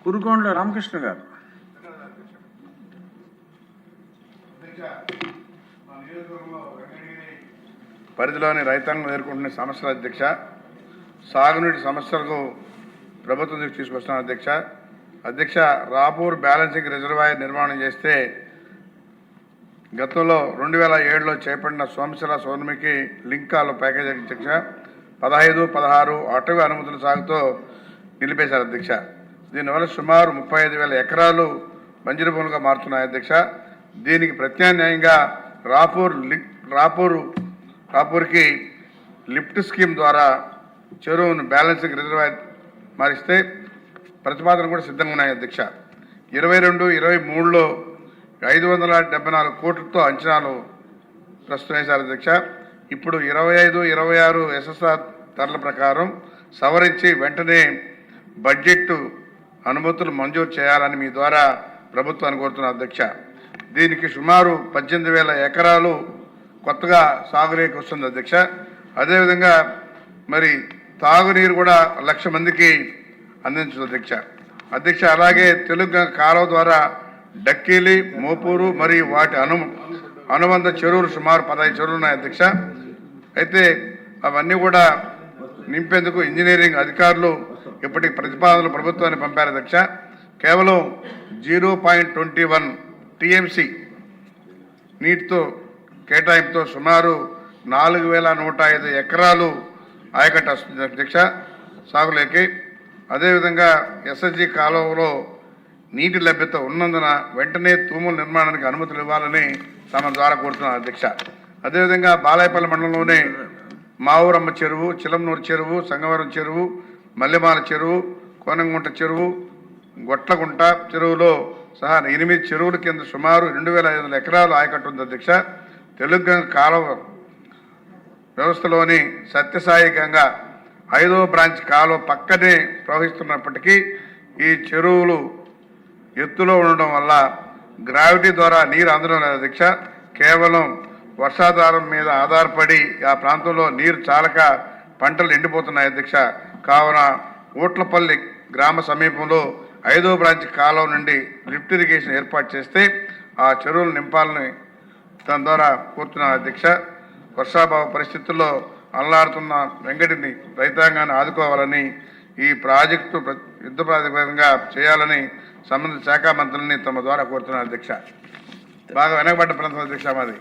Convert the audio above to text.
కురుకొండల రామకృష్ణ గారు. పరిధిలోని రైతాంగం ఎదుర్కొంటున్న సమస్యల అధ్యక్ష, సాగునీటి సమస్యలకు ప్రభుత్వం దృష్టి తీసుకొస్తున్న అధ్యక్ష రాపూర్ బ్యాలెన్సింగ్ రిజర్వాయర్ నిర్మాణం చేస్తే గతంలో 2007లో చేపట్టిన సోమశిల సోనమికి లింక్ కాలువ ప్యాకేజీ అధ్యక్ష 15, 16 అటవీ అనుమతుల సాగుతో నిలిపేశారు అధ్యక్ష. దీనివల్ల సుమారు 35,000 ఎకరాలు బంజరు భూములుగా మారుతున్నాయి అధ్యక్ష. దీనికి ప్రత్యామ్నాయంగా రాపూర్కి లిఫ్ట్ స్కీమ్ ద్వారా చెరువును బ్యాలెన్సింగ్ రిజర్వాయర్ మారిస్తే ప్రతిపాదన కూడా సిద్ధంగా ఉన్నాయి అధ్యక్ష. 22, 23లో 574 కోట్లతో అంచనాలు ప్రస్తుతం వేశారు అధ్యక్ష. ఇప్పుడు 25, 26 ఎస్ఎస్ఆర్ ధరల ప్రకారం సవరించి వెంటనే బడ్జెట్ అనుమతులు మంజూరు చేయాలని మీ ద్వారా ప్రభుత్వాన్ని కోరుతున్న అధ్యక్ష. దీనికి సుమారు 18,000 ఎకరాలు కొత్తగా సాగునీరుకి వస్తుంది అధ్యక్ష. అదేవిధంగా మరి తాగునీరు కూడా 1,00,000 మందికి అందించదు అధ్యక్ష. అలాగే తెలుగు కాలువ ద్వారా డక్కిలి, మోపూరు మరియు వాటి అనుబంధ చెరువులు సుమారు 15 చెరువులు ఉన్నాయి అధ్యక్ష. అయితే అవన్నీ కూడా నింపేందుకు ఇంజనీరింగ్ అధికారులు ఇప్పటికి ప్రతిపాదనలు ప్రభుత్వాన్ని పంపారు అధ్యక్ష. కేవలం 0.21 టీఎంసీ నీటితో కేటాయింపుతో సుమారు 4,105 ఎకరాలు ఆయకట్టు వస్తుంది అధ్యక్ష సాగులేకి. అదేవిధంగా ఎస్ఎస్జి కాలువలో నీటి లభ్యత ఉన్నందున వెంటనే తూముల నిర్మాణానికి అనుమతులు ఇవ్వాలని తమ ద్వారా కోరుతున్నారు అధ్యక్ష. అదేవిధంగా బాలాయపల్లి మండలంలోనే మావురమ్మ చెరువు, చిలంనూరు చెరువు, సంగవరం చెరువు, మల్లెమాల చెరువు, కోనంగుంట చెరువు, గొట్లగుంట చెరువులో సహా 8 చెరువుల కింద సుమారు 2,500 ఎకరాలు ఆయకట్టు ఉంది అధ్యక్ష. తెలుగు కాలువ వ్యవస్థలోని సత్యసాయి గంగ 5వ బ్రాంచ్ కాలువ పక్కనే ప్రవహిస్తున్నప్పటికీ ఈ చెరువులు ఎత్తులో ఉండడం వల్ల గ్రావిటీ ద్వారా నీరు అందడం లేదు అధ్యక్ష. కేవలం వర్షాధారం మీద ఆధారపడి ఆ ప్రాంతంలో నీరు చాలక పంటలు ఎండిపోతున్నాయి అధ్యక్ష. కావున ఊట్లపల్లి గ్రామ సమీపంలో 5వ బ్రాంచ్ కాలువ నుండి లిఫ్ట్ ఇరిగేషన్ ఏర్పాటు చేస్తే ఆ చెరువులు నింపాలని దాని ద్వారా కోరుతున్నాను అధ్యక్ష. వర్షాభావ పరిస్థితుల్లో అల్లాడుతున్న వెంకటిని రైతాంగాన్ని ఆదుకోవాలని ఈ ప్రాజెక్టు యుద్ధ ప్రాతిపదికగా చేయాలని సంబంధిత శాఖ మంత్రులని తమ ద్వారా కోరుతున్నారు అధ్యక్ష. బాగా వెనకబడ్డ ప్రాంతం అధ్యక్ష మాది.